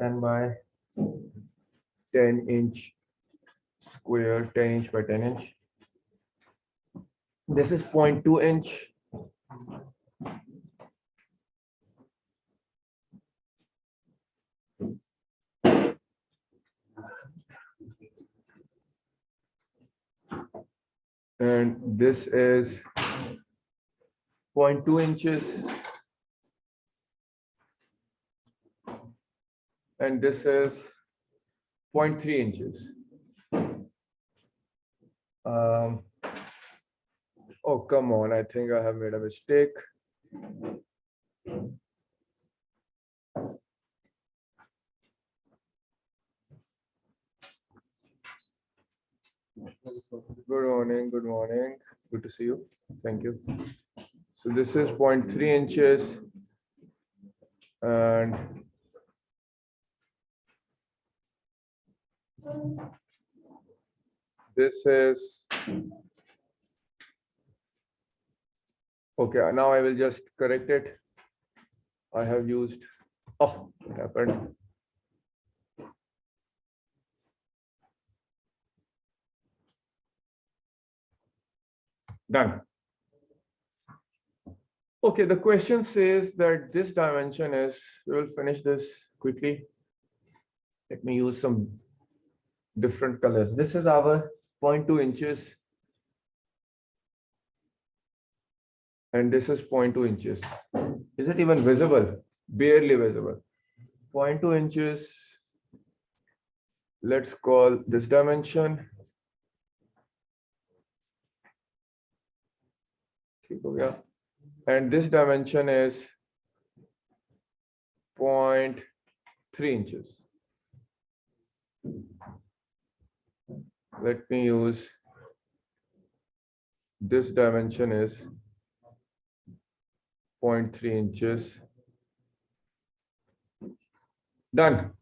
10 by 10 inch square, 10 inch by 10 inch. This is 0.2 inch. And this is 0.2 inches. And this is 0.3 inches. Oh, come on. I think I have made a mistake. Good morning. Good morning. Good to see you. Thank you. So this is 0.3 inches. And this is, okay, now I will just correct it. I have used, oh, what happened? Done. Okay, the question says that this dimension is, we'll finish this quickly. Let me use some different colors. This is our 0.2 inches. And this is 0.2 inches. Is it even visible? Barely visible. 0.2 inches. Let's call this dimension. And this dimension is 0.3 inches. Let me use this dimension is 0.3 inches. Done.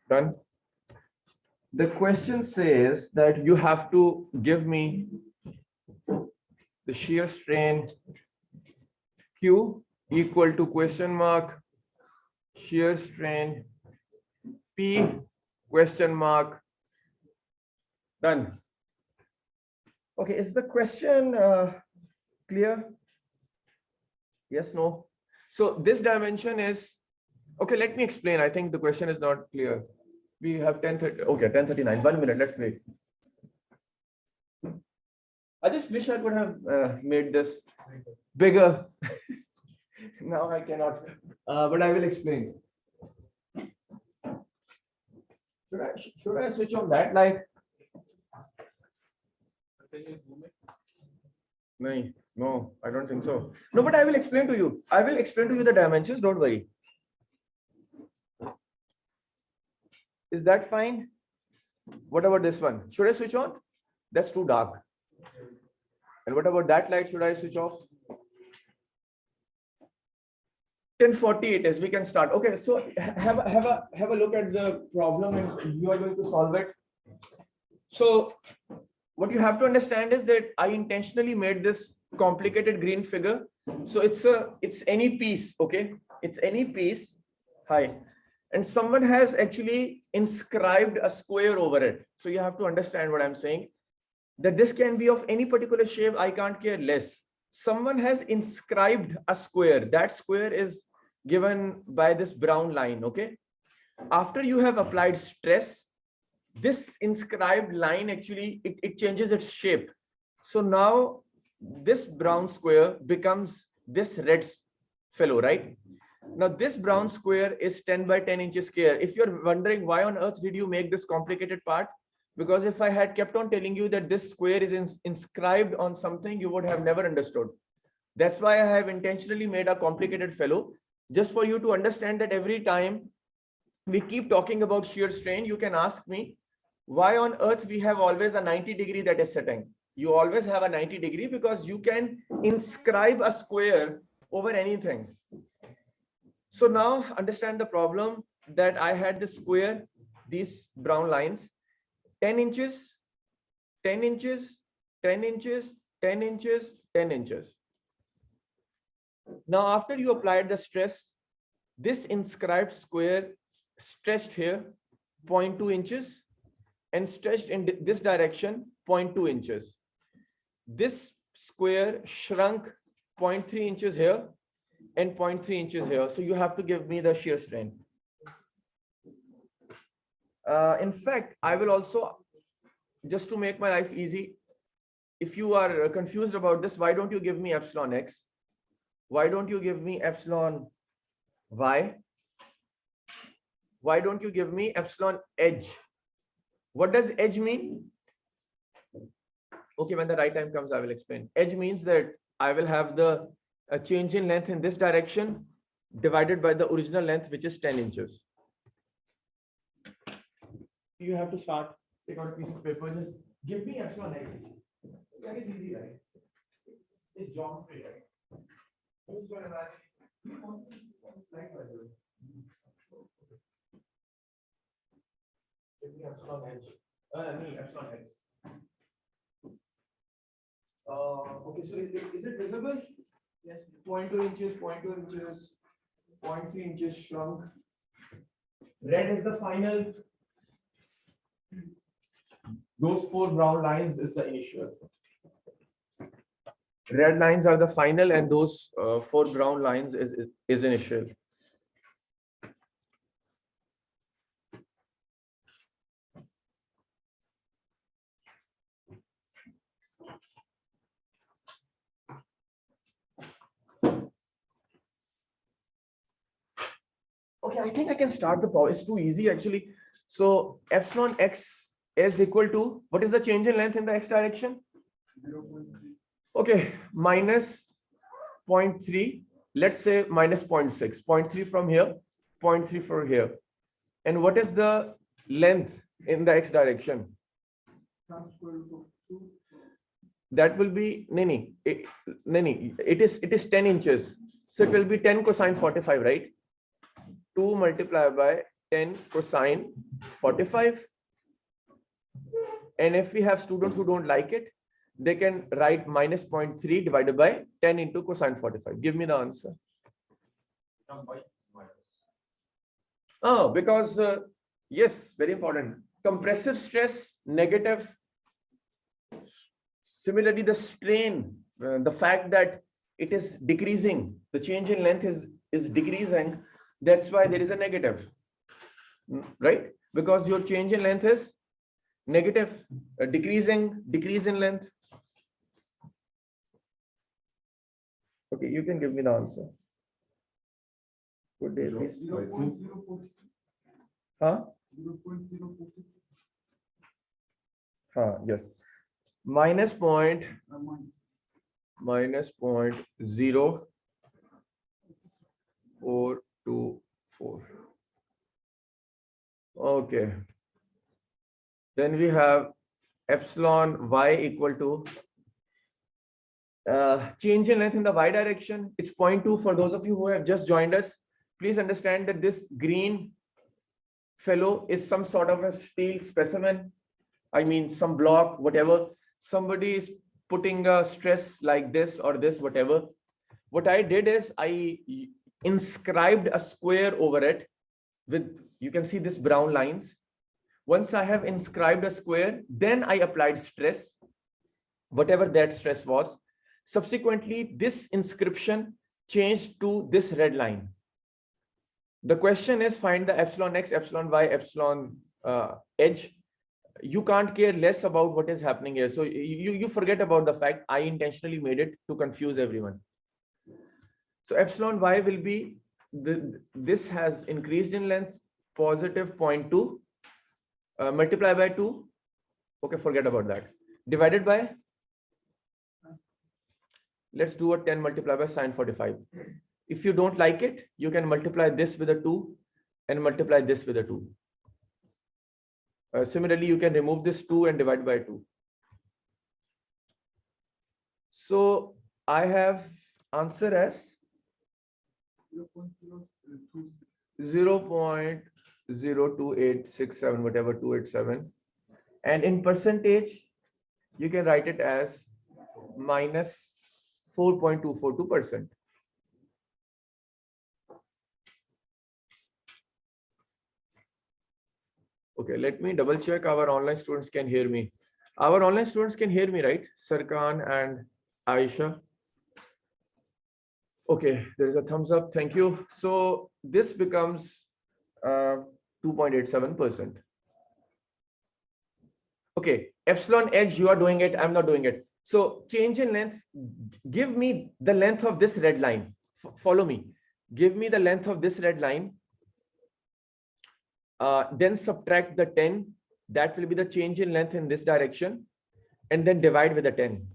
Done. The question says that you have to give me the shear strain Q equal to question mark shear strain P question mark. Done. Okay, is the question clear? Yes, no? So this dimension is, okay, let me explain. I think the question is not clear. We have 10:30, okay, 10:39. 1 minute, let's wait. I just wish I could have made this bigger. Now I cannot, but I will explain. Should I switch on that light? No, I don't think so. No, but I will explain to you. I will explain to you the dimensions, don't worry. Is that fine? What about this one? Should I switch on? That's too dark. And what about that light? Should I switch off? 10:40 it is. We can start. Okay, so have a look at the problem and you are going to solve it. So what you have to understand is that I intentionally made this complicated green figure. So it's any piece, okay? It's any piece. Hi. And someone has actually inscribed a square over it. So you have to understand what I'm saying. That this can be of any particular shape. I can't care less. Someone has inscribed a square. That square is given by this brown line, okay? After you have applied stress, this inscribed line actually, it changes its shape. So now this brown square becomes this red fellow, right? Now this brown square is 10 by 10 inches square. If you're wondering why on earth did you make this complicated part? Because if I had kept on telling you that this square is inscribed on something, you would have never understood. That's why I have intentionally made a complicated fellow, just for you to understand that every time we keep talking about shear strain, you can ask me, why on earth we have always a 90-degree that is setting? You always have a 90-degree because you can inscribe a square over anything. So now understand the problem that I had the square, these brown lines, 10 inches, 10 inches, 10 inches, 10 inches, 10 inches. Now, after you applied the stress, this inscribed square stretched here 0.2 inches and stretched in this direction 0.2 inches. This square shrunk 0.3 inches here and 0.3 inches here. So you have to give me the shear strength. In fact, I will also, just to make my life easy, if you are confused about this, why don't you give me epsilon x? Why don't you give me epsilon y? Why don't you give me epsilon edge? What does edge mean? Okay, when the right time comes, I will explain. Edge means that I will have the change in length in this direction divided by the original length, which is 10 inches. You have to start, take out a piece of paper, just give me epsilon x. That is easy, right? It's geometry, right? Who's going to manage? Slide by the way. Give me epsilon edge. Epsilon x. Okay, so is it visible? Yes. 0.2 inches, 0.2 inches, 0.3 inches shrunk. Red is the final. Those 4 brown lines is the initial. Red lines are the final, and those 4 brown lines is initial. Okay, I think I can start the power. It's too easy actually. So epsilon x is equal to, what is the change in length in the x direction? 0.3. Okay, minus 0.3. Let's say minus 0.6. 0.3 from here, 0.3 from here. And what is the length in the x direction? That will be it is 10 inches. So it will be 10 cosine 45, right? 2 multiplied by 10 cosine 45. And if we have students who don't like it, they can write minus 0.3 divided by 10 into cosine 45. Give me the answer. Oh, because yes, very important. Compressive stress negative. Similarly, the strain, the fact that it is decreasing, the change in length is decreasing. That's why there is a negative, right? Because your change in length is negative, decrease in length. Okay, you can give me the answer. Good day, please. 0.040. Huh? 0.040. Yes. Minus 0.0424. Okay. Then we have epsilon y equal to change in length in the y direction. It's 0.2 for those of you who have just joined us. Please understand that this green fellow is some sort of a steel specimen. I mean, some block, whatever. Somebody is putting a stress like this or this, whatever. What I did is I inscribed a square over it with, you can see this brown lines. Once I have inscribed a square, then I applied stress, whatever that stress was. Subsequently, this inscription changed to this red line. The question is find the epsilon x, epsilon y, epsilon edge. You can't care less about what is happening here. So you forget about the fact I intentionally made it to confuse everyone. So epsilon y will be, this has increased in length, positive 0.2, multiply by 2. Okay, forget about that. Divided by, let's do a 10 multiplied by sine 45. If you don't like it, you can multiply this with a 2 and multiply this with a 2. Similarly, you can remove this 2 and divide by 2. So I have answer as 0.02867, whatever 287. And in percentage, you can write it as minus 4.242%. Okay, let me double check our online students can hear me. Our online students can hear me, right? Sarkan and Aisha. Okay, there is a thumbs up. Thank you. So this becomes 2.87%. Okay, epsilon edge, you are doing it. I'm not doing it. So change in length, give me the length of this red line. Follow me. Give me the length of this red line. Then subtract the 10. That will be the change in length in this direction. And then divide with the 10.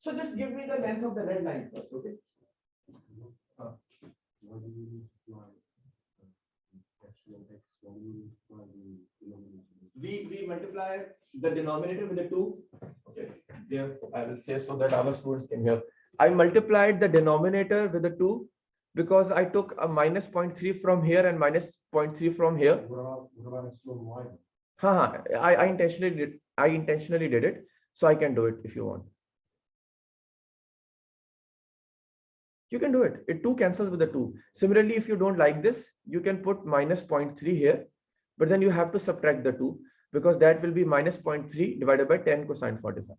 So just give me the length of the red line first, okay? We multiply the denominator with the 2. Okay, there I will say so that our students can hear. I multiplied the denominator with the 2 because I took a minus 0.3 from here and minus 0.3 from here. What about epsilon y? I intentionally did it, so I can do it if you want. You can do it. It 2 cancels with the 2. Similarly, if you don't like this, you can put minus 0.3 here, but then you have to subtract the 2 because that will be minus 0.3 divided by 10 cosine 45.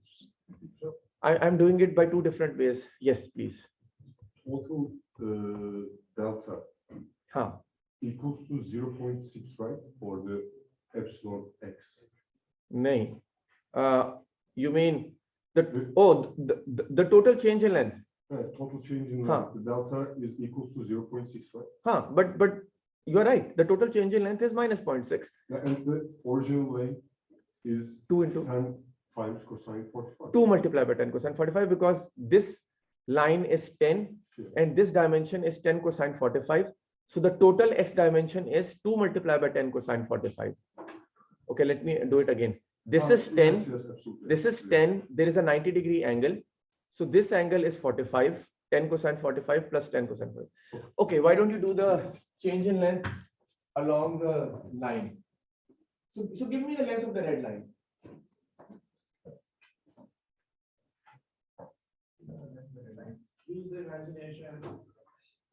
I'm doing it by 2 different ways. Yes, please. Total delta equals to 0.6, right? For the epsilon x. No. You mean the total change in length? Total change in length. The delta is equals to 0.6, right? But you're right. The total change in length is minus 0.6. And the original length is 2 into 10 times cosine 45. 2 multiplied by 10 cosine 45 because this line is 10 and this dimension is 10 cosine 45. So the total x dimension is 2 multiplied by 10 cosine 45. Okay, let me do it again. This is 10. Yes, this is 10. There is a 90-degree angle. So this angle is 45. 10 cosine 45 plus 10 cosine 45. Okay, why don't you do the change in length along the line? So give me the length of the red line. Use the imagination.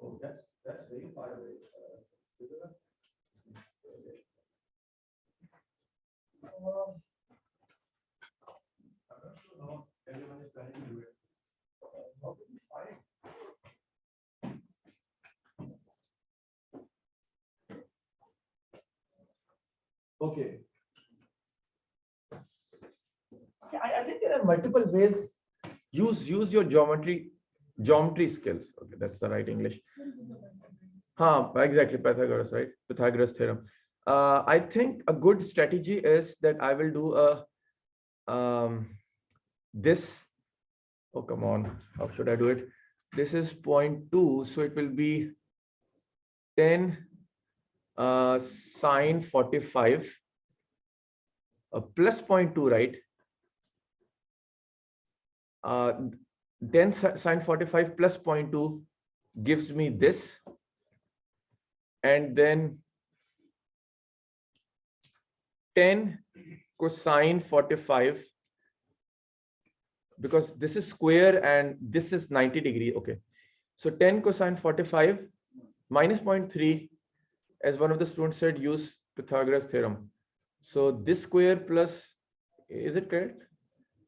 Oh, that's very far away. I'm not sure how everyone is trying to do it. How can we find? Okay. I think there are multiple ways. Use your geometry skills. Okay, that's the right English. Exactly, Pythagoras, right? Pythagoras theorem. I think a good strategy is that I will do a this. Oh, come on. How should I do it? This is 0.2, so it will be 10 sine 45 plus 0.2, right? 10 sine 45 plus 0.2 gives me this, and then 10 cosine 45 because this is square and this is 90 degree. Okay, so 10 cosine 45 minus 0.3, as one of the students said, use Pythagoras theorem. So this square plus, is it correct?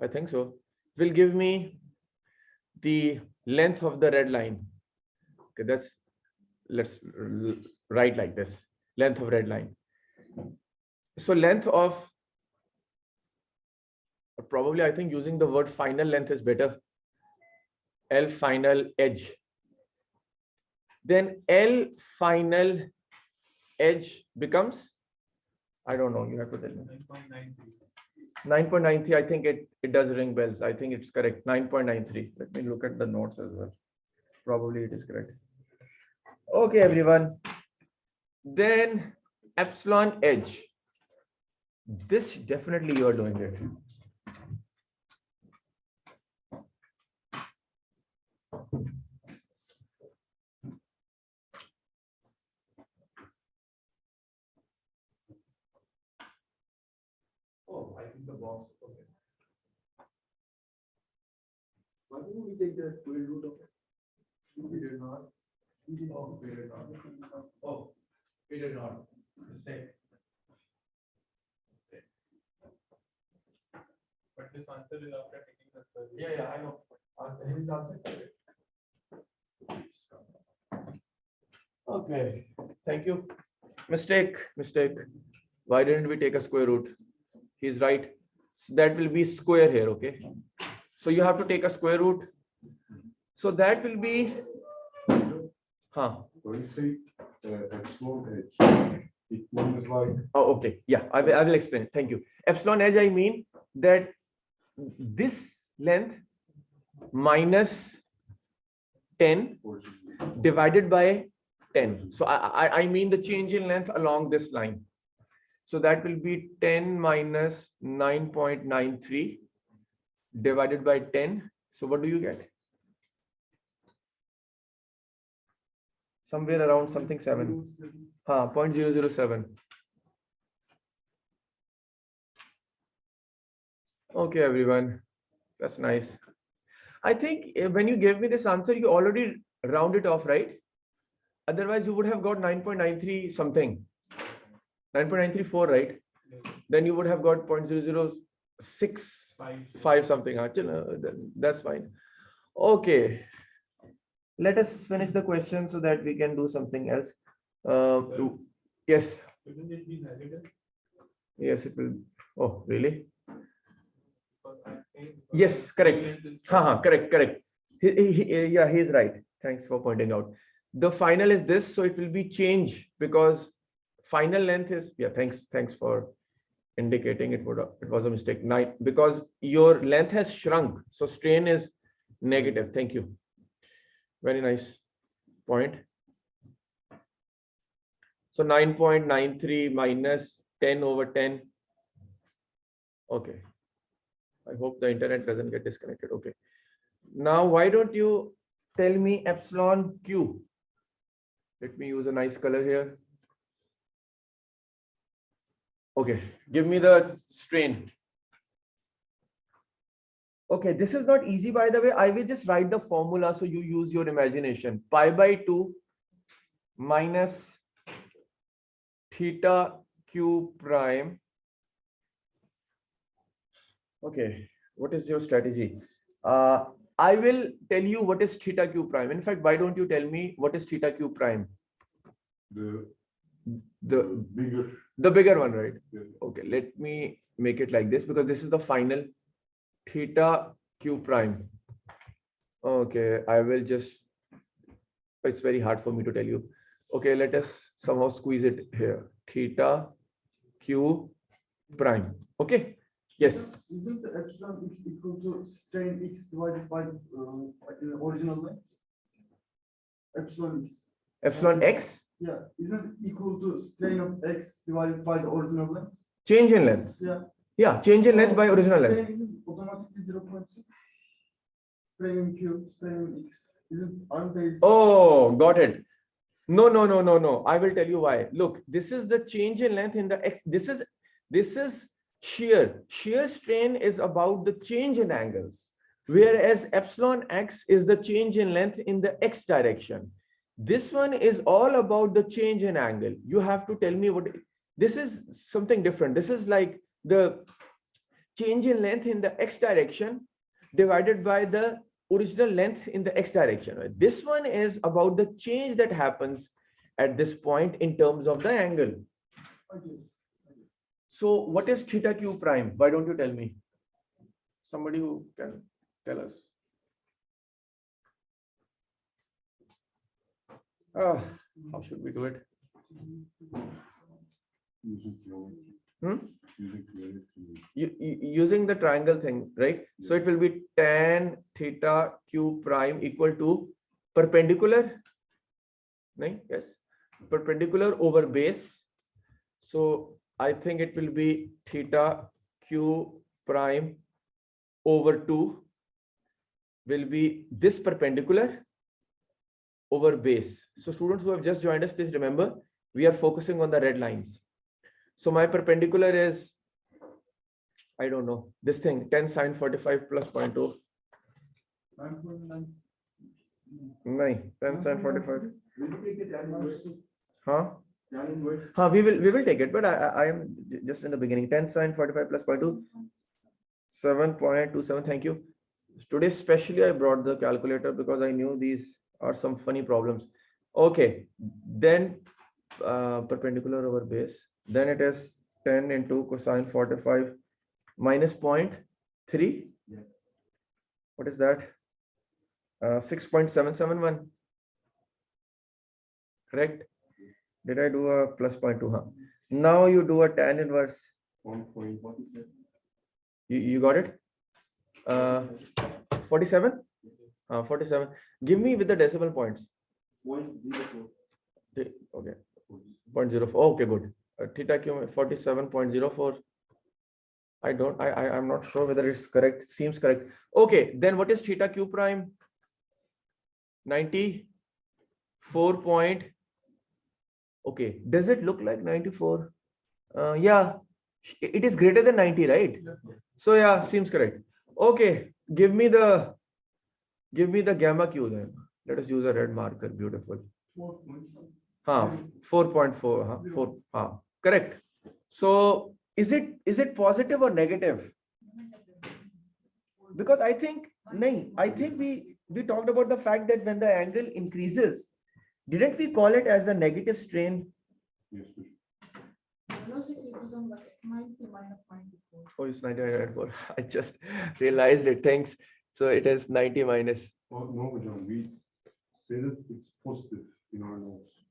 I think so, will give me the length of the red line. Okay, let's write like this, length of red line. So length of, probably I think using the word final length is better. L final edge. Then L final edge becomes, I don't know, you have to tell me. 9.93. I think it does ring bells. I think it's correct. 9.93. Let me look at the notes as well. Probably it is correct. Okay, everyone. Then epsilon edge. This definitely you are doing it. Oh, I think the box. Okay. Why don't we take the square root of it? We did not. Oh, we did not. Oh, we did not. Mistake. But this answer is after taking the square root. Yeah, I know. His answer is correct. Okay, thank you. Mistake. Why didn't we take a square root? He's right. So that will be square here, okay? So you have to take a square root. So that will be, When you say epsilon h, it means like oh, okay. Yeah, I will explain. Thank you. Epsilon edge, I mean that this length minus 10 divided by 10. So I mean the change in length along this line. So that will be 10 minus 9.93 divided by 10. So what do you get? Somewhere around something 7. 0.007. Okay, everyone. That's nice. I think when you gave me this answer, you already round it off, right? Otherwise, you would have got 9.93 something. 9.934, right? Then you would have got 0.0065 something. That's fine. Okay. Let us finish the question so that we can do something else. Yes. Shouldn't it be negative? Yes, it will. Oh, really? Because I think Yes, correct. Correct. Yeah, he's right. Thanks for pointing out. The final is this, so it will be change because final length is, yeah, thanks for indicating it was a mistake. 9 because your length has shrunk, so strain is negative. Thank you. Very nice point. So 9.93 minus 10 over 10. Okay. I hope the internet doesn't get disconnected. Okay. Now, why don't you tell me epsilon q? Let me use a nice color here. Okay, give me the strain. Okay, this is not easy, by the way. I will just write the formula so you use your imagination. Pi by 2 minus theta q prime. Okay, what is your strategy? I will tell you what is theta q prime. In fact, why don't you tell me what is theta q prime? the bigger one, right? Yes. Okay, let me make it like this because this is the final theta q prime. Okay, I will just, it's very hard for me to tell you. Okay, let us somehow squeeze it here. Theta q prime. Okay. Yes. Isn't the epsilon x equal to strain x divided by the original length? Epsilon x. Epsilon x. Yeah, isn't it equal to strain of x divided by the original length? Change in length. Yeah. Yeah, change in length by original length. Strain isn't automatically 0.6. Strain in q, strain in x. Aren't they? Oh, got it. No. I will tell you why. Look, this is the change in length in the x. This is shear. Shear strain is about the change in angles, whereas epsilon x is the change in length in the x direction. This one is all about the change in angle. You have to tell me what, this is something different. This is like the change in length in the x direction divided by the original length in the x direction. This one is about the change that happens at this point in terms of the angle. So what is theta q prime? Why don't you tell me? Somebody who can tell us. How should we do it? using geometry. Using geometry. Using the triangle thing, right? So it will be tan theta q prime equal to perpendicular. Right? Yes. Perpendicular over base. So I think it will be theta q prime over 2 will be this perpendicular over base. So students who have just joined us, please remember, we are focusing on the red lines. So my perpendicular is, I don't know, this thing, 10 sine 45 plus 0.2. 9.9. नहीं 10 sin 45. Will you take it tan inverse? Huh? Tan inverse? We will take it, but I am just in the beginning. 10 sin 45 plus 0.2, 7.27. Thank you. Today, especially, I brought the calculator because I knew these are some funny problems. Okay, then perpendicular over base. Then it is 10 into cosine 45 minus 0.3. Yes. What is that? 6.771. Correct? Did I do a plus 0.2? Huh? Now you do a tan inverse. 1.1. You got it? 47? 47. Give me with the decimal points. 0.04. Okay. 0.04. Okay, good. Theta Q 47.04. I'm not sure whether it's correct. Seems correct. Okay, then what is theta Q prime? 94 point. Okay, does it look like 94? Yeah, it is greater than 90, right? So yeah, seems correct. Okay, give me the gamma Q then. Let us use a red marker. Beautiful. 4.4. 4. Correct. So is it positive or negative? Because I think we talked about the fact that when the angle increases, didn't we call it as a negative strain? Yes, for sure. Logically, it doesn't like it's 90 minus 94. Oh, it's 90. I just realized it. Thanks. So it is 90 minus. Oh, no, John, we say that it's positive in our notes.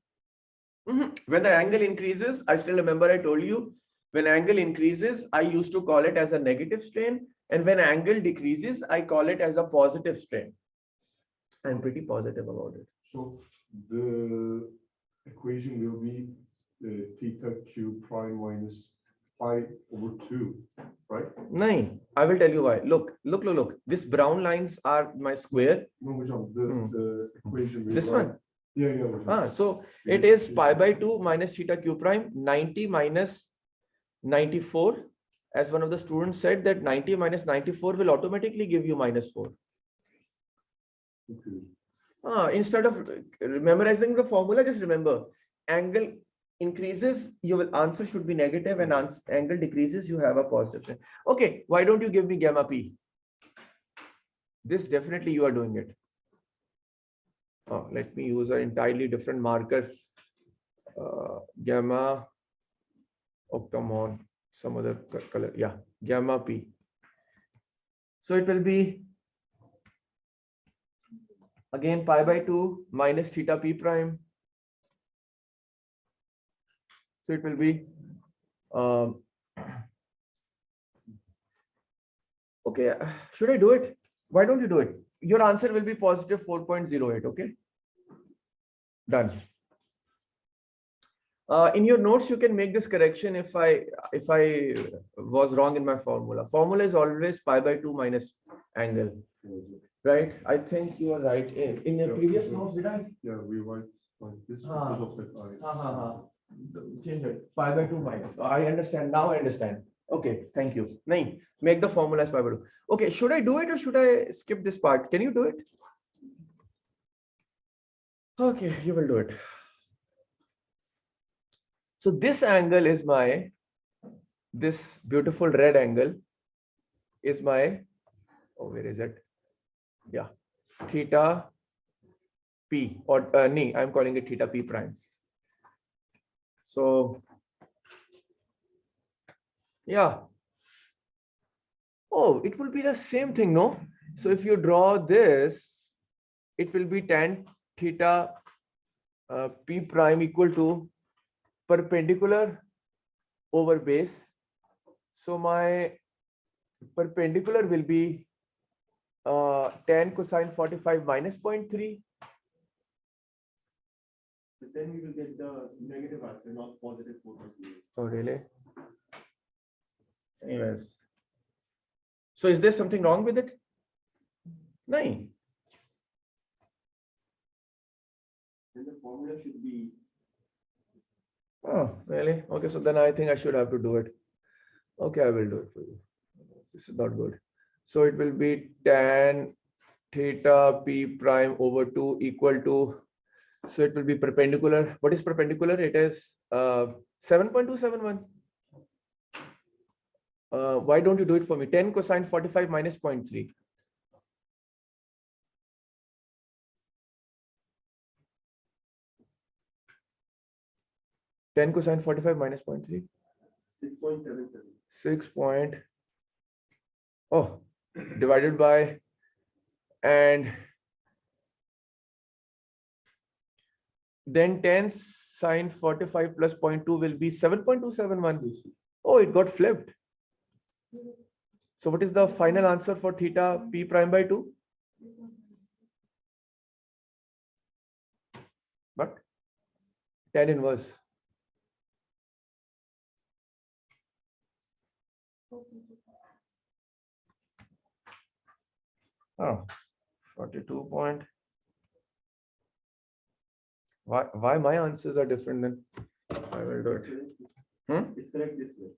When the angle increases, I still remember I told you, when angle increases, I used to call it as a negative strain. And when angle decreases, I call it as a positive strain. I'm pretty positive about it. So the equation will be theta Q prime minus pi over 2, right? No, I will tell you why. Look. These brown lines are my square. No, John, the equation will This be- one. Yeah, John. So it is pi by 2 minus theta Q prime, 90 minus 94. As one of the students said, that 90 minus 94 will automatically give you minus 4. Okay. Instead of memorizing the formula, just remember, angle increases, your answer should be negative, and angle decreases, you have a positive sign. Okay, why don't you give me gamma P? This definitely you are doing it. Let me use an entirely different marker. Gamma. Oh, come on. Some other color. Yeah, gamma P. So it will be again pi by 2 minus theta P prime. So it will be okay. Should I do it? Why don't you do it? Your answer will be positive 4.08. Okay. Done. In your notes, you can make this correction if I was wrong in my formula. Formula is always pi by 2 minus angle. Right? I think you are right. In your previous notes, did I? Yeah, we write like this because of that. Change it. Pi by 2 minus. I understand. Now I understand. Okay, thank you. Nahin, make the formula as pi by 2. Okay, should I do it or should I skip this part? Can you do it? Okay, you will do it. So this angle is this beautiful red angle is my, where is it? Yeah, theta P, or I'm calling it theta P prime. So yeah. Oh, it will be the same thing, no? So if you draw this, it will be tan theta P prime equal to perpendicular over base. So my perpendicular will be tan cosine 45 minus 0.3. But then we will get the negative answer, not positive 4.0. Oh, really? Anyways. So is there something wrong with it? No. And the formula should be. Oh, really? Okay, so then I think I should have to do it. Okay, I will do it for you. This is not good. So it will be tan theta p prime over 2 equal to, so it will be perpendicular. What is perpendicular? It is 7.271. Why don't you do it for me? 10 cosine 45 minus 0.3. Ten cosine 45 minus 0.3. 6.77. 6 point, oh, divided by, and then 10 sine 45 plus 0.2 will be 7.271. Oh, it got flipped. So what is the final answer for theta p prime by 2? But tan inverse. Oh, 42 point. Why my answers are different then? I will do it. It's correct this way.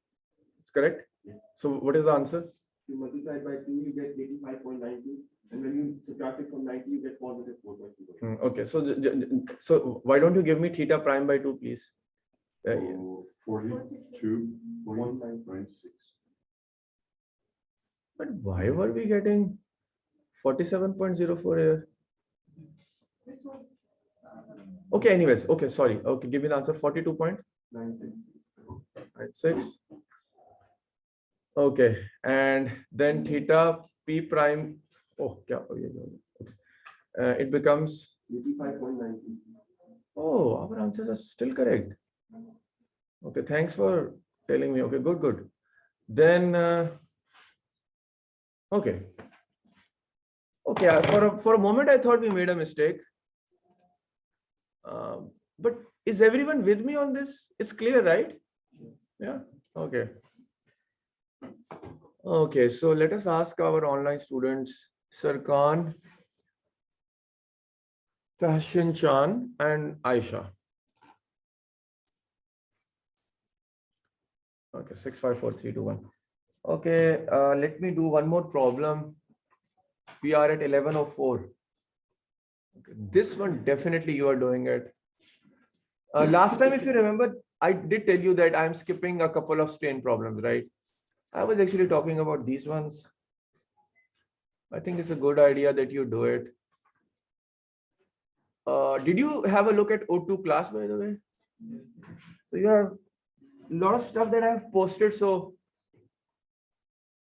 It's correct? Yes. So what is the answer? You multiply by 2, you get 85.92. And when you subtract it from 90, you get positive 4.2. Okay, so why don't you give me theta prime by 2, please? Yeah. So 42.96. But why were we getting 47.04 here? This was. Okay, anyways, okay, sorry. Okay, give me the answer. 42.96. Okay, and then theta p prime. Oh, it becomes. 85.90. Oh, our answers are still correct. Okay, thanks for telling me. Okay, good. Then, okay. Okay, for a moment I thought we made a mistake. But is everyone with me on this? It's clear, right? Yeah. Okay. Okay, so let us ask our online students, Sarkan, Tahshin Chan, and Aisha. Okay, 654321. Okay, let me do one more problem. We are at 11:04. Okay, this one definitely you are doing it. Last time, if you remember, I did tell you that I'm skipping a couple of strain problems, right? I was actually talking about these ones. I think it's a good idea that you do it. Did you have a look at O2 class, by the way? So you have a lot of stuff that I have posted, so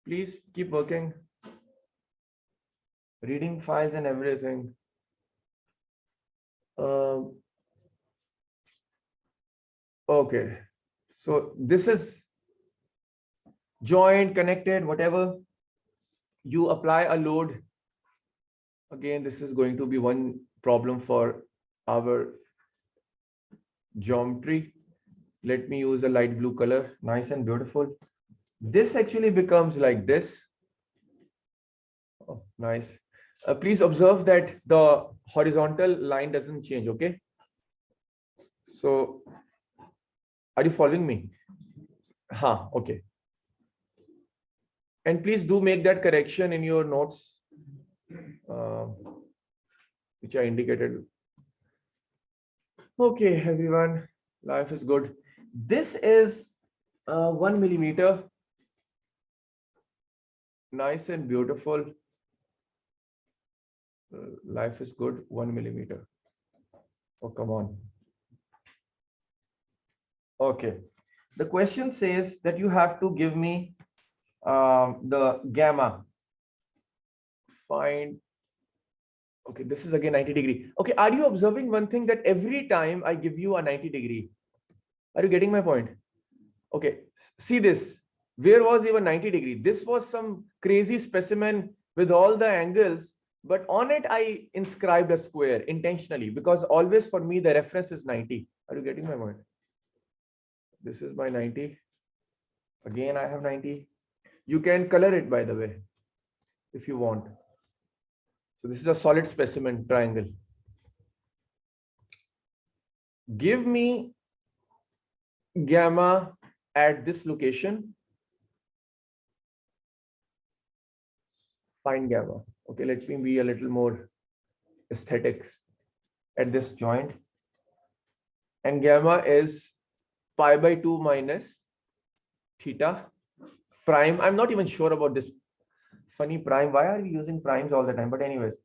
please keep working. Reading files and everything. Okay, so this is joint, connected, whatever. You apply a load. Again, this is going to be one problem for our geometry. Let me use a light blue color, nice and beautiful. This actually becomes like this. Oh, nice. Please observe that the horizontal line doesn't change, okay? So, are you following me? Okay. And please do make that correction in your notes, which I indicated. Okay, everyone, life is good. This is 1 millimeter. Nice and beautiful. Life is good, 1 millimeter. Oh, come on. Okay. The question says that you have to give me the gamma. Find. Okay, this is again 90 degree. Okay, are you observing one thing, that every time I give you a 90 degree? Are you getting my point? Okay, see this. Where was even 90 degree? This was some crazy specimen with all the angles, but on it I inscribed a square intentionally, because always for me the reference is 90. Are you getting my point? This is my 90. Again, I have 90. You can color it, by the way, if you want. So this is a solid specimen triangle. Give me gamma at this location. find gamma. Okay, let me be a little more aesthetic at this joint. And gamma is pi by 2 minus theta prime. I'm not even sure about this funny prime. Why are we using primes all the time? But anyways,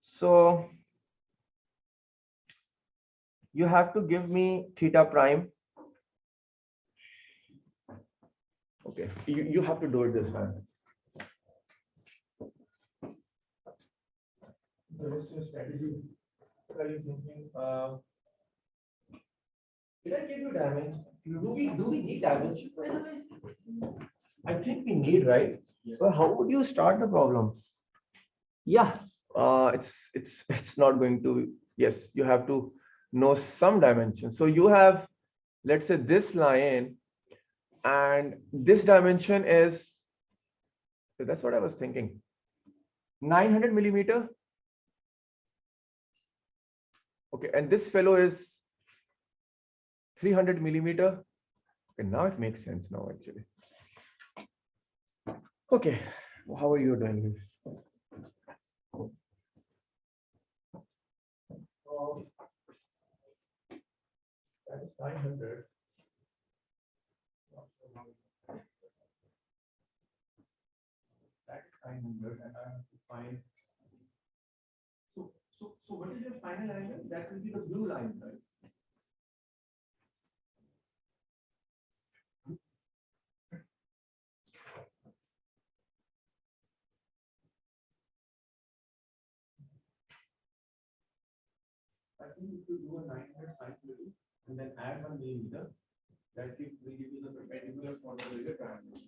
so you have to give me theta prime. Okay, you have to do it this time. What is your strategy? What are you thinking? Did I give you dimension? Do we need dimension, by the way? I think we need, right? Well, how would you start the problem? Yeah, it's not going to. Yes, you have to know some dimension. So you have, let's say, this line, and this dimension is. That's what I was thinking. 900 millimeter. Okay, and this fellow is 300 millimeter. Okay, now it makes sense now, actually. Okay, how are you doing this? That is 900. That is 900, and I have to find. So what is your final angle? That will be the blue line, right? I think if you do a 900 sine theta and then add 1 millimeter, that will give you the perpendicular for the bigger triangle.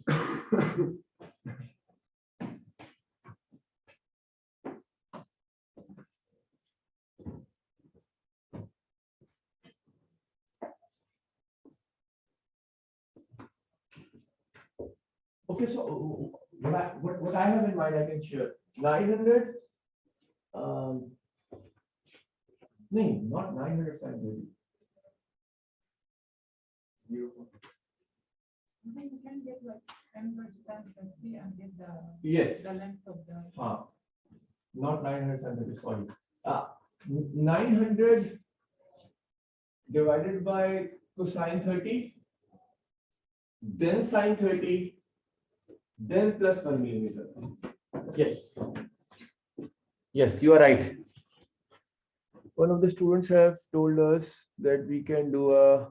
Okay, so what I have in mind, I can share 900. No, not 900 sine theta. I think you can get like 10% 50 and get Yes. the length of the. Not 900 sine theta, sorry. 900 divided by cosine 30, then sine 30, then plus 1 millimeter. Yes. Yes, you are right. One of the students have told us that we can do a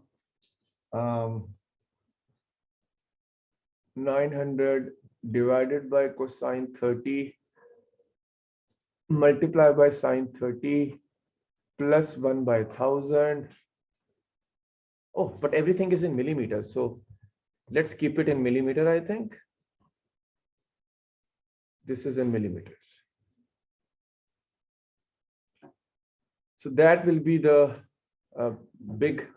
900 divided by cosine 30 multiply by sine 30 plus 1 by 1000. Oh, but everything is in millimeters. So let's keep it in millimeter, I think. This is in millimeters. So that will be the big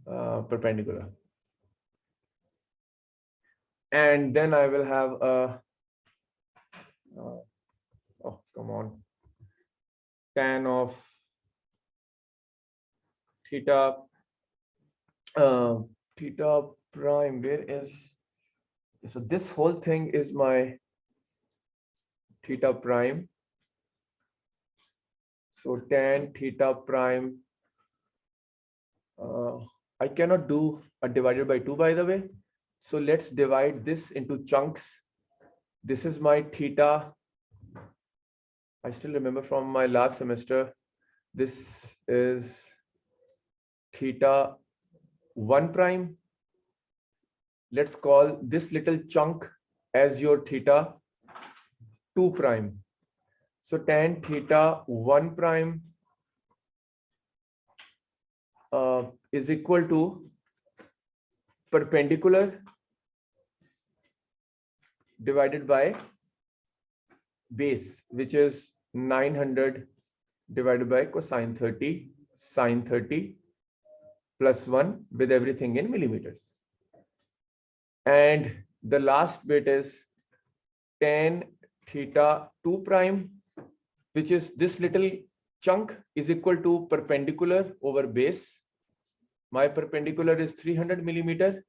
perpendicular. And then I will have a, oh, come on, tan of theta, theta prime, where is, so this whole thing is my theta prime. So tan theta prime, I cannot do a divided by 2, by the way. So let's divide this into chunks. This is my theta. I still remember from my last semester, this is theta 1 prime. Let's call this little chunk as your theta 2 prime. So tan theta 1 prime is equal to perpendicular divided by base, which is 900 divided by cosine 30 sine 30 plus 1 with everything in millimeters. And the last bit is tan theta 2 prime, which is this little chunk, is equal to perpendicular over base. My perpendicular is 300 millimeter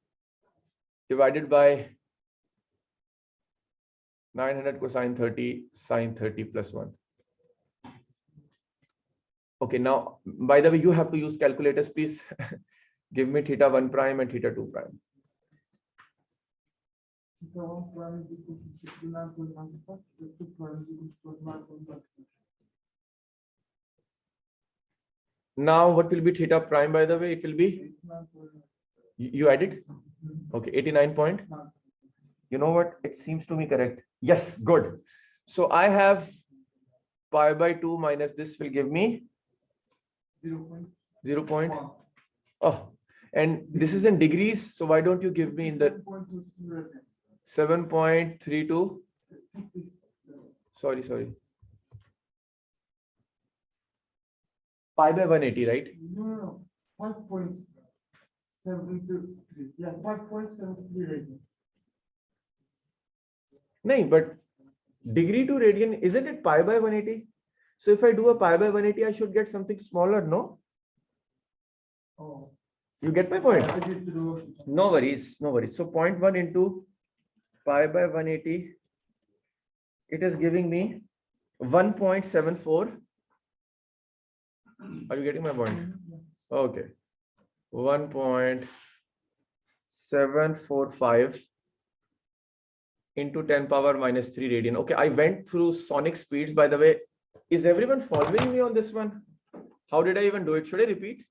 divided by 900 cosine 30 sine 30 plus 1. Okay, now, by the way, you have to use calculators, please. Give me theta 1 prime and theta 2 prime. Theta 1 prime is equal to 69.95, theta 2 prime is equal to 29.95. Now, what will be theta prime, by the way? It will be, 89.95. you added? Okay, 89 point. You know what? It seems to me correct. Yes, good. So I have pi by 2 minus this will give me 0 point. Oh, and this is in degrees. So why don't you give me in the 7.32? Sorry. Pi by 180, right? No, 5.73. Yeah, 5.73 radian. No, but degree to radian, isn't it pi by 180? So if I do a pi by 180, I should get something smaller, no? Oh. You get my point? I did do. No worries. So 0.1 into pi by 180, it is giving me 1.74. Are you getting my point? Okay. 1.745 into 10 power minus 3 radian. Okay, I went through sonic speeds, by the way. Is everyone following me on this one? How did I even do it? Should I repeat?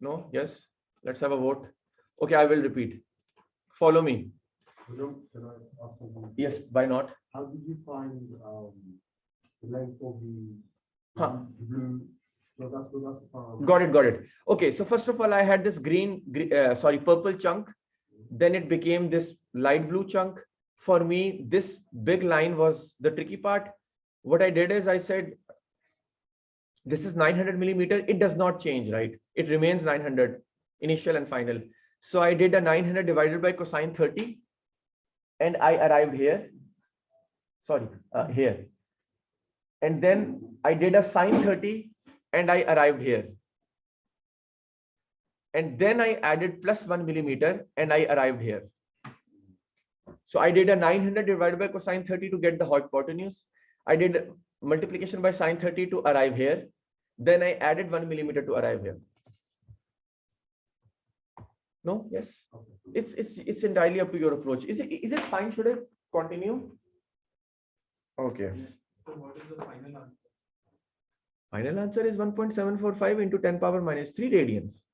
No? Yes? Let's have a vote. Okay, I will repeat. Follow me. Can I ask something? Yes, why not? How did you find the length of the blue? So that's Got it. Okay, so first of all, I had this purple chunk. Then it became this light blue chunk. For me, this big line was the tricky part. What I did is I said, this is 900 millimeter. It does not change, right? It remains 900 initial and final. So I did a 900 divided by cosine 30. And I arrived here. Here. And then I did a sine 30 and I arrived here. And then I added plus 1 millimeter and I arrived here. So I did a 900 divided by cosine 30 to get the hypotenuse. I did multiplication by sine 30 to arrive here. Then I added 1 millimeter to arrive here. No? Yes. It's entirely up to your approach. Is it fine? Should I continue? Okay. So what is the final answer? Final answer is 1.745 into 10 power minus 3 radians.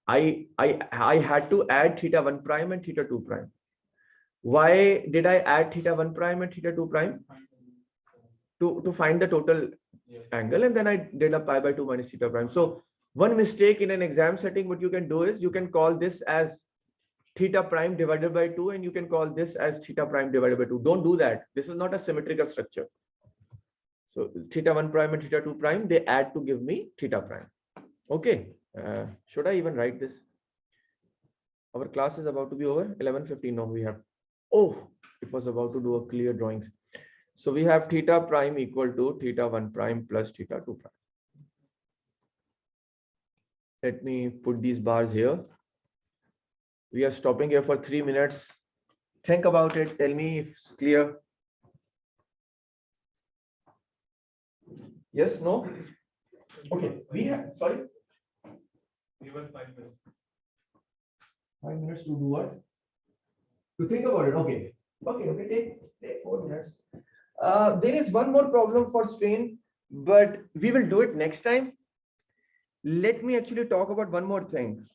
I had to add theta 1 prime and theta 2 prime. Why did I add theta 1 prime and theta 2 prime? To find the total angle, and then I did a pi by 2 minus theta prime. So one mistake in an exam setting, what you can do is you can call this as theta prime divided by 2, and you can call this as theta prime divided by 2. Don't do that. This is not a symmetrical structure. So theta 1 prime and theta 2 prime, they add to give me theta prime. Okay. Should I even write this? Our class is about to be over. 11:15. No, we have. Oh, it was about to do a clear drawings. So we have theta prime equal to theta 1 prime plus theta 2 prime. Let me put these bars here. We are stopping here for 3 minutes. Think about it. Tell me if it's clear. Yes, no? Okay, we have, sorry? Even 5 minutes. 5 minutes to do what? To think about it. Okay. Take 4 minutes. There is one more problem for strain, but we will do it next time. Let me actually talk about one more thing.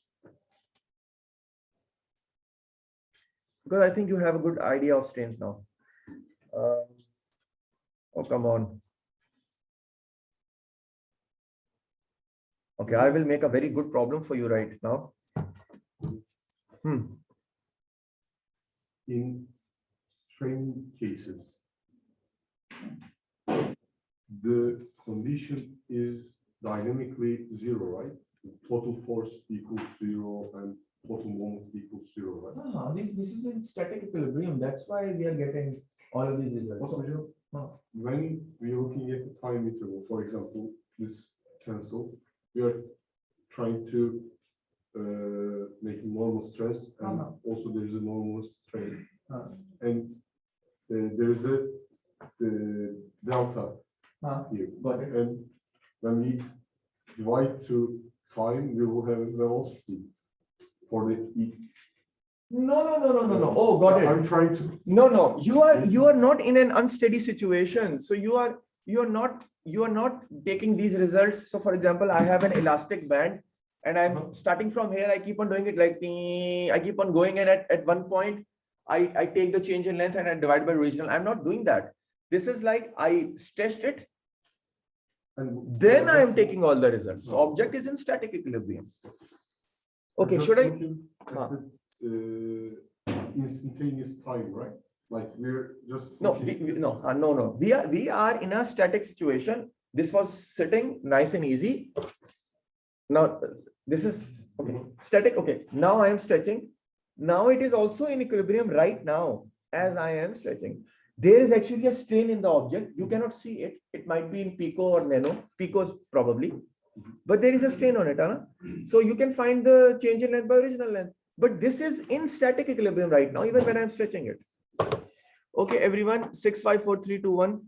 Because I think you have a good idea of strains now. Oh, come on. Okay, I will make a very good problem for you right now. In strain cases, the condition is dynamically zero, right? The total force equals 0 and total moment equals 0, right? This is in static equilibrium. That's why we are getting all of these results. When we are looking at the time interval, for example, this cancel, we are trying to make normal stress, and also there is a normal strain. And there is a delta here. Got it. And when we divide to time, we will have a velocity for the No. Oh, got it. I'm trying to. No. You are not in an unsteady situation. So you are not taking these results. So for example, I have an elastic band and I'm starting from here. I keep on doing it like I keep on going, and at one point I take the change in length and I divide by original. I'm not doing that. This is like I stretched it, And then I am taking all the results. So object is in static equilibrium. Okay, just should I? looking at the, instantaneous time, right? Like we're just. No, looking- no. We are in a static situation. This was sitting nice and easy. Now this is okay. Static. Okay. Now I am stretching. Now it is also in equilibrium right now as I am stretching. There is actually a strain in the object. You cannot see it. It might be in pico or nano. Picos probably, but there is a strain on it. Huh? So you can find the change in length by original length. But this is in static equilibrium right now, even when I am stretching it. Okay, everyone, 6, 5, 4, 3, 2, 1.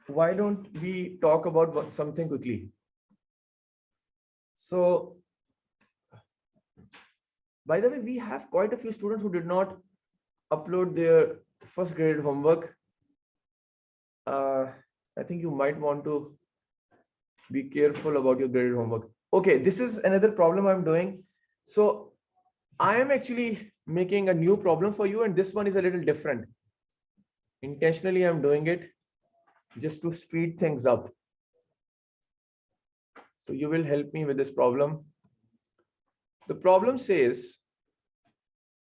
Why don't we talk about something quickly? So, by the way, we have quite a few students who did not upload their first graded homework. I think you might want to be careful about your graded homework. Okay, this is another problem I'm doing. So I am actually making a new problem for you, and this one is a little different. Intentionally, I'm doing it just to speed things up. So you will help me with this problem. The problem says,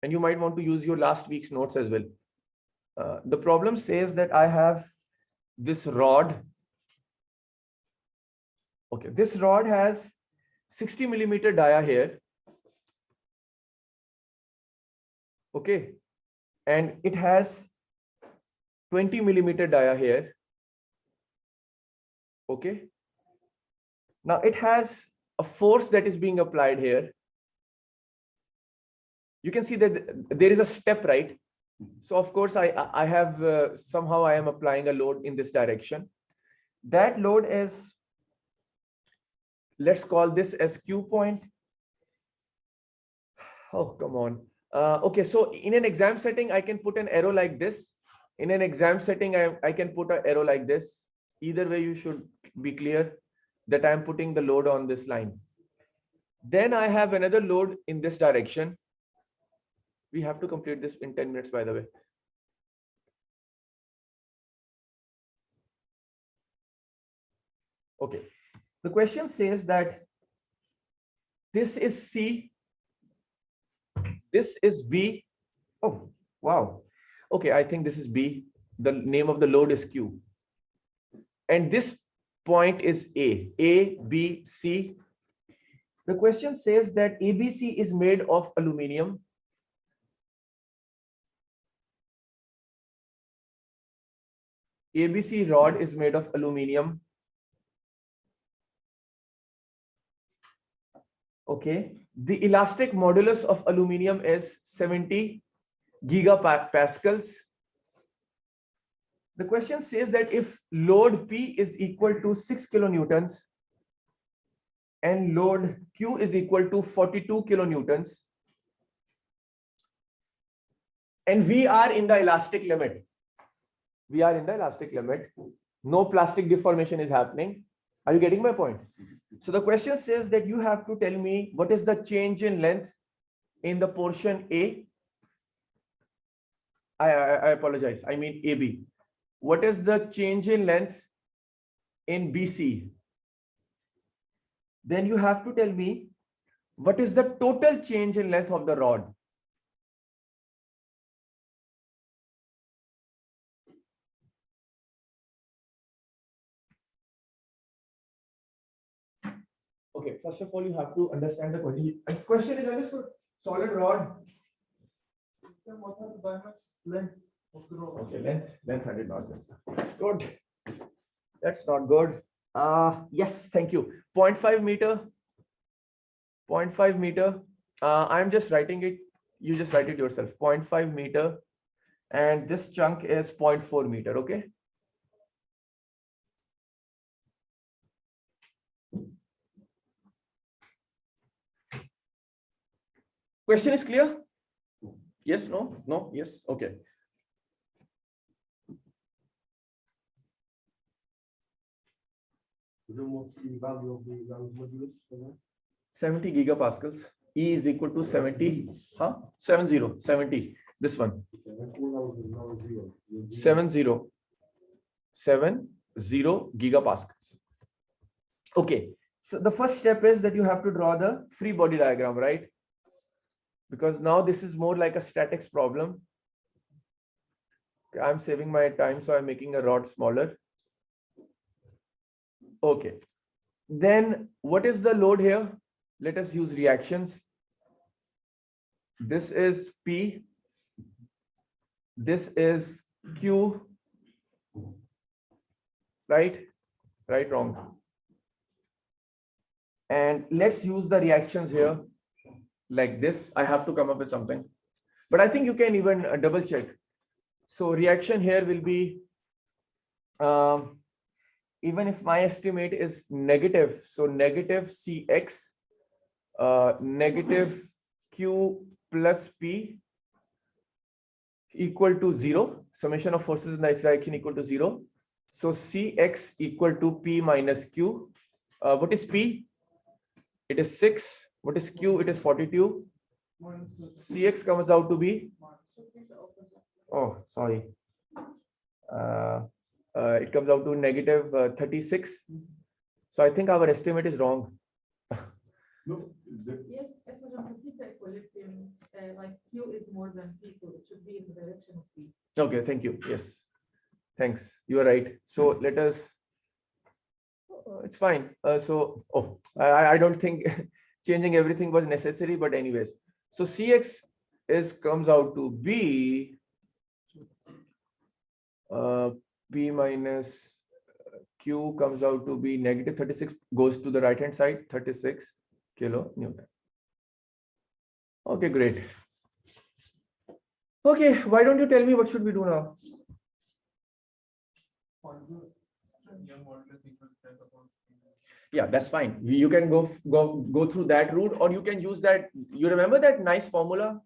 and you might want to use your last week's notes as well. The problem says that I have this rod. Okay, this rod has 60 millimeter dia here. Okay, and it has 20 millimeter dia here. Okay, now it has a force that is being applied here. You can see that there is a step, right? So of course I have somehow I am applying a load in this direction. That load is, let's call this as Q point. Oh, come on. Okay, so in an exam setting, I can put an arrow like this. In an exam setting, I can put an arrow like this. Either way, you should be clear that I am putting the load on this line. Then I have another load in this direction. We have to complete this in 10 minutes, by the way. Okay. The question says that this is C, this is B. Oh, wow. Okay, I think this is B. The name of the load is Q. And this point is A, B, C. The question says that ABC is made of aluminum. ABC rod is made of aluminum. Okay. The elastic modulus of aluminum is 70 gigapascals. The question says that if load P is equal to 6 kilonewtons and load Q is equal to 42 kilonewtons, and we are in the elastic limit. We are in the elastic limit. No plastic deformation is happening. Are you getting my point? So the question says that you have to tell me what is the change in length in the portion A. I apologize. I mean AB. What is the change in length in BC? Then you have to tell me what is the total change in length of the rod. Okay, first of all, you have to understand the question. The question is understood. Solid rod. What are the dimensions, length of the rod? Okay, length I did not get. That's good. That's not good. Yes, thank you. 0.5 meter. 0.5 meter. I'm just writing it. You just write it yourself. 0.5 meter and this chunk is 0.4 meter, okay? Question is clear? Yes, no, no, yes, okay. Then what's the value of the ground modulus for that? 70 gigapascals. E is equal to 70, 70, this one, Okay, that's all now is zero. 70 gigapascals. Okay, so the first step is that you have to draw the free body diagram, right? Because now this is more like a statics problem. Okay, I'm saving my time, so I'm making a rod smaller. Okay, then what is the load here? Let us use reactions. This is P. This is Q. Right? Right, wrong. And let's use the reactions here like this. I have to come up with something, but I think you can even double check. So reaction here will be, even if my estimate is negative, so negative Cx, negative Q plus P equal to 0, summation of forces in the x direction equal to 0. So Cx equal to P minus Q. What is P? It is 6. What is Q? It is 42. Cx comes out to be, oh, sorry. It comes out to negative 36. So I think our estimate is wrong. No, the, Yes, as a repeated equilibrium, like Q is more than P, so it should be in the direction of P. Okay, thank you. Yes, thanks. You are right. So let us. It's fine. I don't think changing everything was necessary, but anyways. So Cx comes out to be P minus Q comes out to be negative 36, goes to the right hand side, 36 kilonewton. Okay, great. Okay, why don't you tell me what should we do now? Yeah, that's fine. You can go through that route, or you can use that. You remember that nice formula?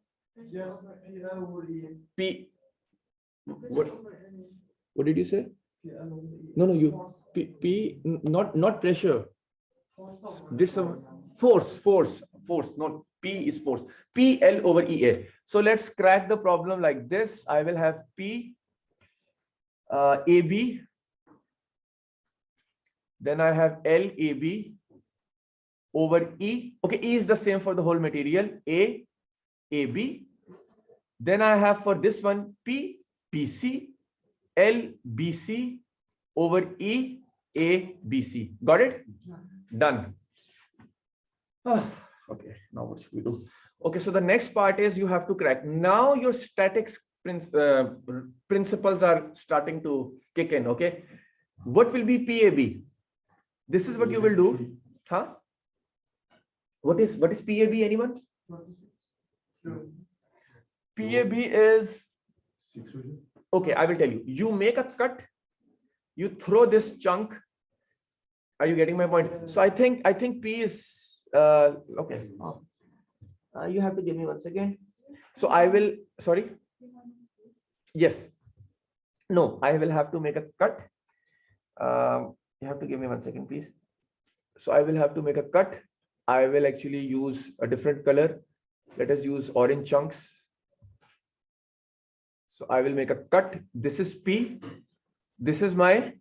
Yeah, PL over EA. P. What did you say? PL over EA. No, you P not pressure. Did some force, not P is force. PL over EA. So let's crack the problem like this. I will have P AB. Then I have LAB over E. Okay, E is the same for the whole material. AB. Then I have for this one PC, LBC over ABC. Got it? Done. Okay, now what should we do? Okay, so the next part is you have to crack. Now your statics principles are starting to kick in. Okay, what will be PAB? This is what you will do. Huh? What is PAB? Anyone? PAB is, 6 with it? okay, I will tell you. You make a cut, you throw this chunk. Are you getting my point? So I think P is okay. You have to give me 1 second. So I will, sorry. Yes. No, I will have to make a cut. You have to give me 1 second, please. So I will have to make a cut. I will actually use a different color. Let us use orange chunks. So I will make a cut. This is P. This is my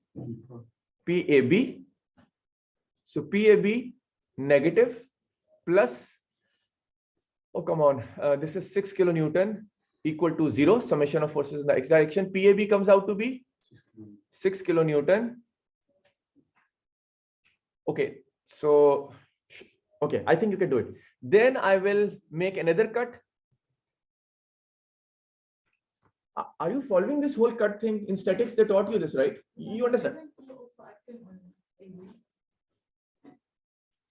PAB. So PAB negative plus, oh come on, this is 6 kilonewton equal to 0, summation of forces in the x direction. PAB comes out to be 6 kilonewton. Okay, so okay, I think you can do it. Then I will make another cut. Are you following this whole cut thing in statics? They taught you this, right? You understand?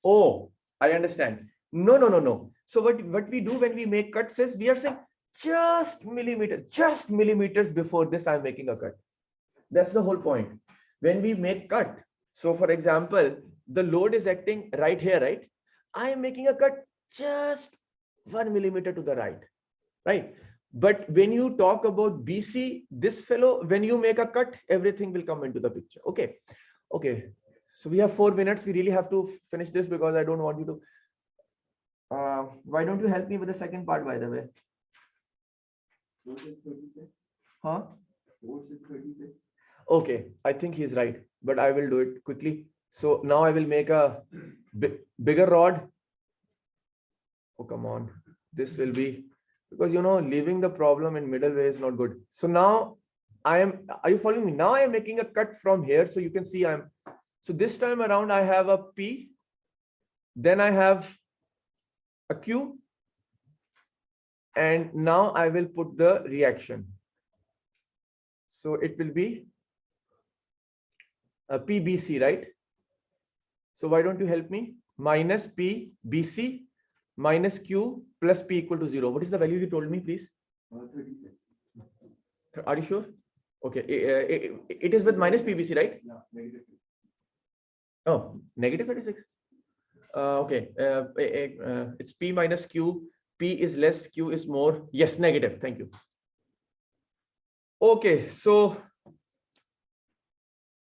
Oh, I understand. No. So what we do when we make cuts is we are saying, just millimeters before this, I'm making a cut. That's the whole point. When we make cut, so for example, the load is acting right here, right? I am making a cut just 1 millimeter to the right, right? But when you talk about BC, this fellow, when you make a cut, everything will come into the picture. Okay. Okay. So we have 4 minutes. We really have to finish this because I don't want you to. Why don't you help me with the second part, by the way? Force is 36. Huh? Force is 36. Okay. I think he's right, but I will do it quickly. So now I will make a bigger rod. Oh, come on. This will be, because leaving the problem in middle way is not good. So now are you following me? Now I am making a cut from here. So you can see so this time around I have a P, then I have a Q, and now I will put the reaction. So it will be a PBC, right? So why don't you help me? Minus PBC minus Q plus P equal to 0. What is the value you told me, please? 36. Are you sure? Okay. It is with minus PBC, right? Yeah, negative. Oh, negative 36. Okay. It's P minus Q. P is less, Q is more. Yes, negative. Thank you. Okay. So,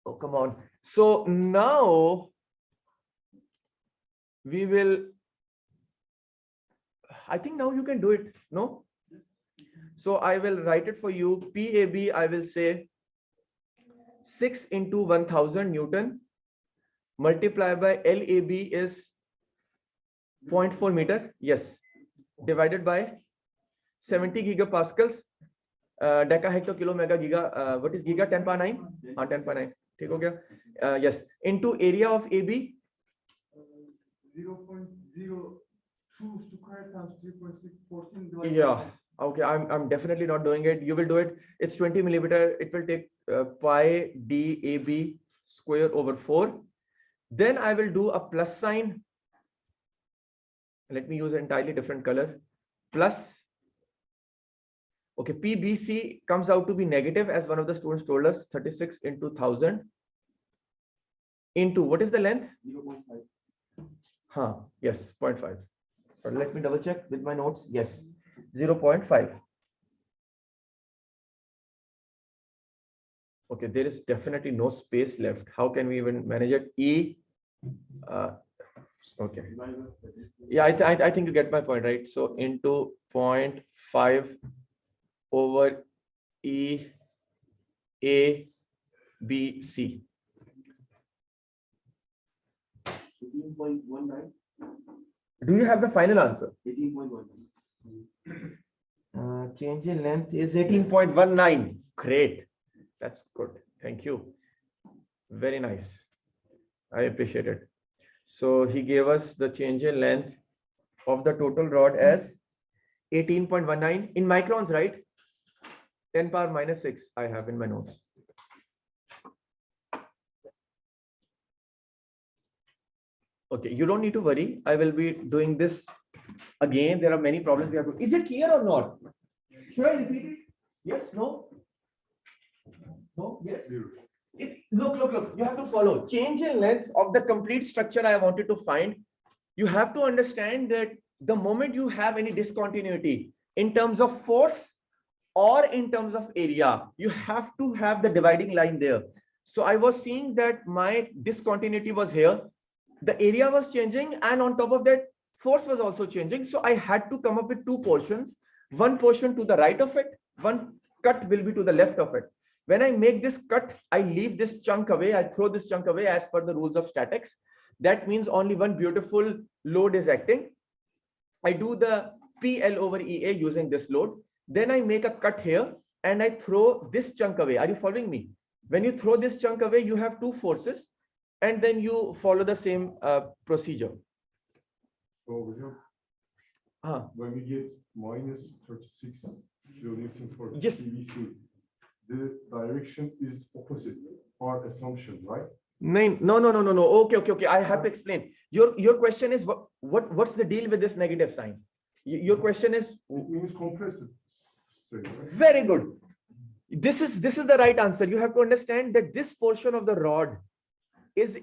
oh, come on. So now we will, I think now you can do it. No? So I will write it for you. PAB, I will say 6 into 1000 Newton multiplied by LAB is 0.4 meter. Yes. Divided by 70 gigapascals. Decahecto kilo mega giga. What is giga? 10 power 9? 10 power 9. ठीक हो गया? Yes. Into area of AB. 0.02 square times 3.614 divided Yeah. by Okay, I'm definitely not doing it. You will do it. It's 20 millimeter. It will take pi DAB square over 4. Then I will do a plus sign. Let me use an entirely different color. Plus. Okay, PBC comes out to be negative, as one of the students told us, 36 into 1000 into what is the length? 0.5. Yes, 0.5. So let me double check with my notes. Yes, 0.5. Okay, there is definitely no space left. How can we even manage it? Okay. Yeah, I think you get my point, right? So into 0.5 over ABC. 18.19. Do you have the final answer? 18.19. Change in length is 18.19. Great. That's good. Thank you. Very nice. I appreciate it. So he gave us the change in length of the total rod as 18.19 in microns, right? 10 power minus 6 I have in my notes. Okay, you don't need to worry. I will be doing this again. There are many problems we have to. Is it clear or not? Should I repeat it? Yes, no? No, yes. Look. You have to follow. Change in length of the complete structure I wanted to find. You have to understand that the moment you have any discontinuity in terms of force or in terms of area, you have to have the dividing line there. So I was seeing that my discontinuity was here. The area was changing, and on top of that, force was also changing. So I had to come up with two portions. One portion to the right of it, one cut will be to the left of it. When I make this cut, I leave this chunk away. I throw this chunk away as per the rules of statics. That means only one beautiful load is acting. I do the PL over EA using this load. Then I make a cut here and I throw this chunk away. Are you following me? When you throw this chunk away, you have two forces, and then you follow the same procedure. So we have, when we get minus 36 kilonewton for Yes. PVC, the direction is opposite our assumption, right? No. Okay. I have to explain. Your question is what's the deal with this negative sign? Your question is, It means compressed strain, right? Very good. This is the right answer. You have to understand that this portion of the rod is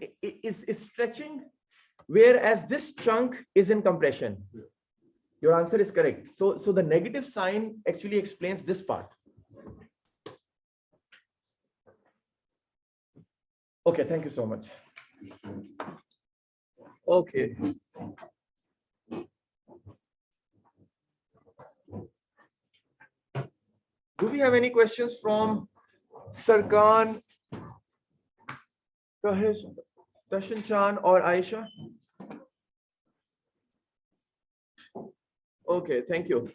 stretching, whereas this chunk is in compression. Yeah. Your answer is correct. So the negative sign actually explains this part. Okay, thank you so much. Okay. Do we have any questions from Sargan, Tashin Chan or Aisha? Okay, thank you.